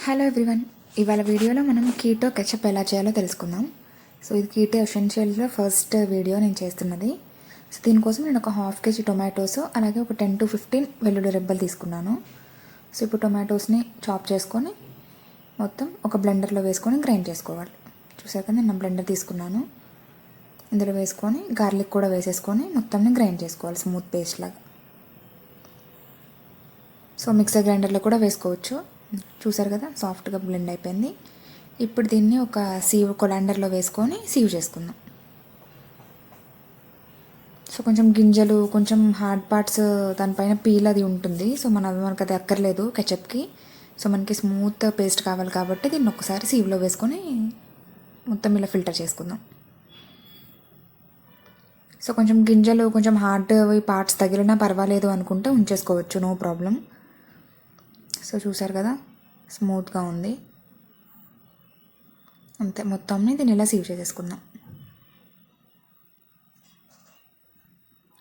Hello everyone, ఇవాళ వీడియోలో మనం కీటో కెచప్ ఎలా చేయాలో తెలుసుకుందాం. సో ఇది కీటో ఎసెన్షియల్స్లో ఫస్ట్ వీడియో నేను చేస్తున్నది. సో దీనికోసం నేను ఒక 1/2 kg టొమాటోస్, అలాగే ఒక 10 to 15 వెల్లుల్లి రెబ్బలు తీసుకున్నాను. సో ఇప్పుడు టొమాటోస్ని చాప్ చేసుకొని మొత్తం ఒక బ్లెండర్లో వేసుకొని గ్రైండ్ చేసుకోవాలి. చూసాక నేను బ్లెండర్ తీసుకున్నాను, ఇందులో వేసుకొని గార్లిక్ కూడా వేసేసుకొని మొత్తం గ్రైండ్ చేసుకోవాలి స్మూత్ పేస్ట్ లాగా. సో మిక్సర్ గ్రైండర్లో కూడా వేసుకోవచ్చు. చూసారు కదా, సాఫ్ట్గా బ్లెండ్ అయిపోయింది. ఇప్పుడు దీన్ని ఒక కొలాండర్లో వేసుకొని సీవ్ చేసుకుందాం. సో కొంచెం గింజలు, కొంచెం హార్డ్ పార్ట్స్ దానిపైన పీల్ అది ఉంటుంది. సో మనకు అది అక్కర్లేదు కెచప్కి. సో మనకి స్మూత్ పేస్ట్ కావాలి కాబట్టి దీన్ని ఒకసారి సీవ్లో వేసుకొని మొత్తం ఇలా ఫిల్టర్ చేసుకుందాం. సో కొంచెం గింజలు, కొంచెం హార్డ్ పార్ట్స్ తగిలినా పర్వాలేదు అనుకుంటే ఉంచేసుకోవచ్చు, నో ప్రాబ్లం. సో చూసారు కదా, స్మూత్గా ఉంది. అంతే, మొత్తాన్ని దీన్ని ఇలా సీవ్ చేసేసుకుందాం.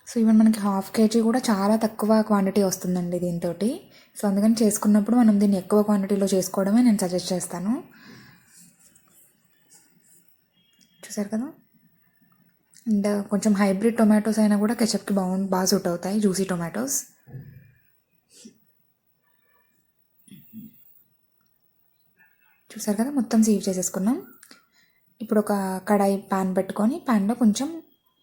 సో ఈవెన్ మనకి 1/2 kg కూడా చాలా తక్కువ క్వాంటిటీ వస్తుందండి దీంతో. సో అందుకని చేసుకున్నప్పుడు మనం దీన్ని ఎక్కువ క్వాంటిటీలో చేసుకోవడమే నేను సజెస్ట్ చేస్తాను. చూసారు కదా, అండ్ కొంచెం హైబ్రిడ్ టొమాటోస్ అయినా కూడా కెచప్కి బాగా సూట్ అవుతాయి, జ్యూసీ టొమాటోస్. చూసారు కదా, మొత్తం సీవ్ చేసేసుకున్నాం. ఇప్పుడు ఒక కడాయి ప్యాన్ పెట్టుకొని ప్యాన్లో కొంచెం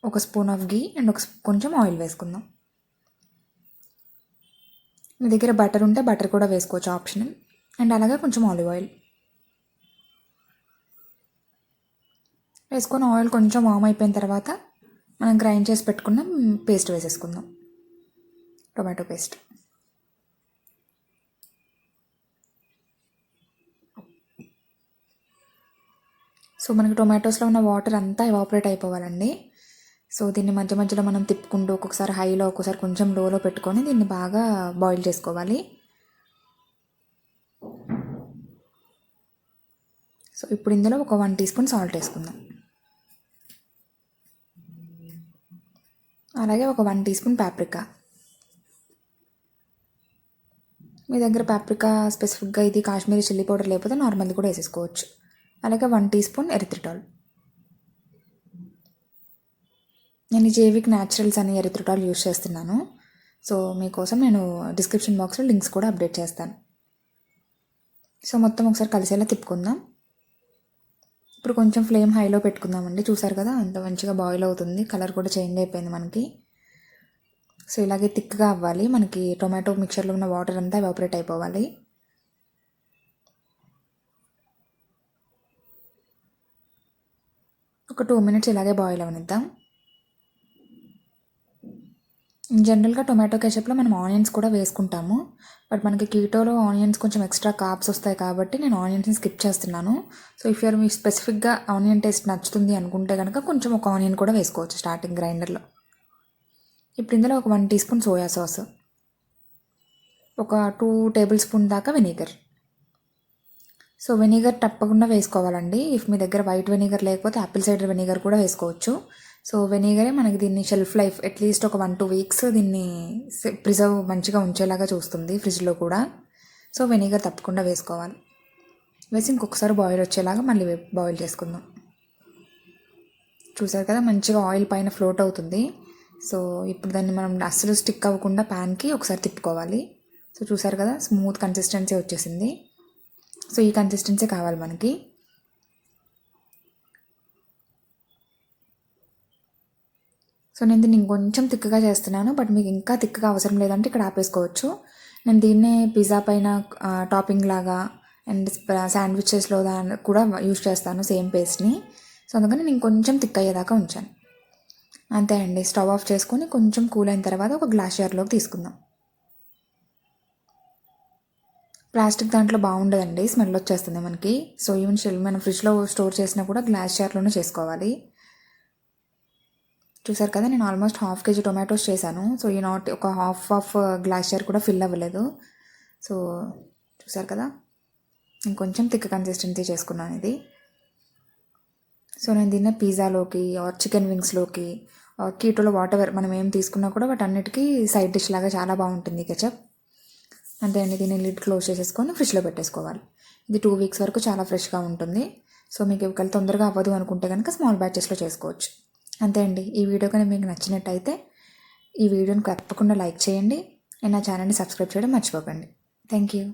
ఒక స్పూన్ ఆఫ్ గీ అండ్ కొంచెం ఆయిల్ వేసుకుందాం. మీ దగ్గర బటర్ ఉంటే బటర్ కూడా వేసుకోవచ్చు, ఆప్షనల్. అండ్ అలాగే కొంచెం ఆలివ్ ఆయిల్ వేసుకొని ఆయిల్ కొంచెం వామ్ అయిపోయిన తర్వాత మనం గ్రైండ్ చేసి పెట్టుకున్న పేస్ట్ వేసేసుకుందాం, టొమాటో పేస్ట్. సో మనకి టొమాటోస్లో ఉన్న వాటర్ అంతా ఎవాపరేట్ అయిపోవాలండి. సో దీన్ని మధ్య మధ్యలో మనం తిప్పుకుంటూ ఒక్కొక్కసారి హైలో, ఒక్కొక్కసారి కొంచెం లోలో పెట్టుకొని దీన్ని బాగా బాయిల్ చేసుకోవాలి. సో ఇప్పుడు ఇందులో ఒక 1 teaspoon సాల్ట్ వేసుకుందాం, అలాగే ఒక 1 teaspoon పాప్రికా. మీ దగ్గర పాప్రికా స్పెసిఫిక్గా ఇది కాశ్మీరీ చిల్లీ పౌడర్ లేకపోతే నార్మల్ది కూడా వేసేసుకోవచ్చు. అలాగే 1 teaspoon ఎరిథ్రిటాల్. నేను జైవిక్ న్యాచురల్స్ అని ఎరిథ్రిటాల్ యూజ్ చేస్తున్నాను. సో మీకోసం నేను డిస్క్రిప్షన్ బాక్స్లో లింక్స్ కూడా అప్డేట్ చేస్తాను. సో మొత్తం ఒకసారి కలిసేలా తిప్పుకుందాం. ఇప్పుడు కొంచెం ఫ్లేమ్ హైలో పెట్టుకుందామండి. చూసారు కదా, అంత మంచిగా బాయిల్ అవుతుంది, కలర్ కూడా చేంజ్ అయిపోయింది మనకి. సో ఇలాగే థిక్గా అవ్వాలి, మనకి టొమాటో మిక్చర్లో ఉన్న వాటర్ అంతా ఎవాపరేట్ అయిపోవాలి. ఒక 2 minutes ఇలాగే బాయిల్ అవనిద్దాం. జనరల్గా టొమాటో కెచప్లో మనం ఆనియన్స్ కూడా వేసుకుంటాము, బట్ మనకి కీటోలో ఆనియన్స్ కొంచెం ఎక్స్ట్రా కార్బ్స్ వస్తాయి కాబట్టి నేను ఆనియన్స్ని స్కిప్ చేస్తున్నాను. సో ఇఫ్ యూర్ మీకు స్పెసిఫిక్గా ఆనియన్ టేస్ట్ నచ్చుతుంది అనుకుంటే కనుక కొంచెం ఒక ఆనియన్ కూడా వేసుకోవచ్చు స్టార్టింగ్ గ్రైండర్లో. ఇప్పుడు ఇందులో ఒక 1 teaspoon సోయా సాస్, ఒక 2 tablespoon దాకా వెనిగర్. సో వెనిగర్ తప్పకుండా వేసుకోవాలండి. ఇఫ్ మీ దగ్గర వైట్ వెనిగర్ లేకపోతే యాపిల్ సైడర్ వెనిగర్ కూడా వేసుకోవచ్చు. సో వెనిగరే మనకి దీన్ని షెల్ఫ్ లైఫ్ అట్లీస్ట్ ఒక 1-2 weeks దీన్ని ప్రిజర్వ్ మంచిగా ఉంచేలాగా చూస్తుంది ఫ్రిడ్జ్లో కూడా. సో వెనిగర్ తప్పకుండా వేసుకోవాలి. వేసి ఇంకొకసారి బాయిల్ వచ్చేలాగా మళ్ళీ బాయిల్ చేసుకుందాం. చూసారు కదా, మంచిగా ఆయిల్ పైన ఫ్లోట్ అవుతుంది. సో ఇప్పుడు దాన్ని మనం అస్సలు స్టిక్ అవ్వకుండా ప్యాన్కి ఒకసారి తిప్పుకోవాలి. సో చూసారు కదా, స్మూత్ కన్సిస్టెన్సీ వచ్చేసింది. సో ఈ కన్సిస్టెన్సీ కావాలి మనకి. సో నేను దీన్ని ఇంకొంచెం థిక్గా చేస్తున్నాను, బట్ మీకు ఇంకా థిక్గా అవసరం లేదంటే ఇక్కడ ఆపేసుకోవచ్చు. నేను దీన్నే పిజ్జా పైన టాపింగ్ లాగా అండ్ శాండ్విచెస్లో కూడా యూజ్ చేస్తాను సేమ్ పేస్ట్ని. సో అందుకని నేను కొంచెం థిక్ అయ్యేదాకా ఉంచాను. అంతే అండి. స్టవ్ ఆఫ్ చేసుకొని కొంచెం కూల్ అయిన తర్వాత ఒక గ్లాస్ జార్లోకి తీసుకుందాం. ప్లాస్టిక్ దాంట్లో బాగుండదండి, స్మెల్ వచ్చేస్తుంది మనకి. సో ఈవెన్ మనం ఫ్రిడ్జ్లో స్టోర్ చేసినా కూడా గ్లాస్ జార్లోనే చేసుకోవాలి. చూసారు కదా, నేను ఆల్మోస్ట్ 1/2 kg టొమాటోస్ చేశాను. సో ఈ ఒక హాఫ్ గ్లాస్ జార్ కూడా ఫిల్ అవ్వలేదు. సో చూసారు కదా, ఇంకొంచెం థిక్ కన్సిస్టెన్సీ చేసుకున్నాను ఇది. సో నేను దీన్ని పిజ్జాలోకి ఆర్ చికెన్ వింగ్స్లోకి ఆర్ కీటోలో వాటెవర్ మనం ఏం తీసుకున్నా కూడా వాటన్నిటికీ సైడ్ డిష్ లాగా చాలా బాగుంటుంది కెచప్. అంతే అండి. దీన్ని లిడ్ క్లోజ్ చేసేసుకొని ఫ్రిడ్జ్లో పెట్టేసుకోవాలి. ఇది 2 వీక్స్ వరకు చాలా ఫ్రెష్గా ఉంటుంది. సో మీకు ఒకవేళ తొందరగా అవ్వదు అనుకుంటే కనుక స్మాల్ బ్యాచెస్లో చేసుకోవచ్చు. అంతే అండి. ఈ వీడియో కానీ మీకు నచ్చినట్టయితే ఈ వీడియోని తప్పకుండా లైక్ చేయండి అండ్ నా ఛానల్ని సబ్స్క్రైబ్ చేయడం మర్చిపోకండి. Thank you.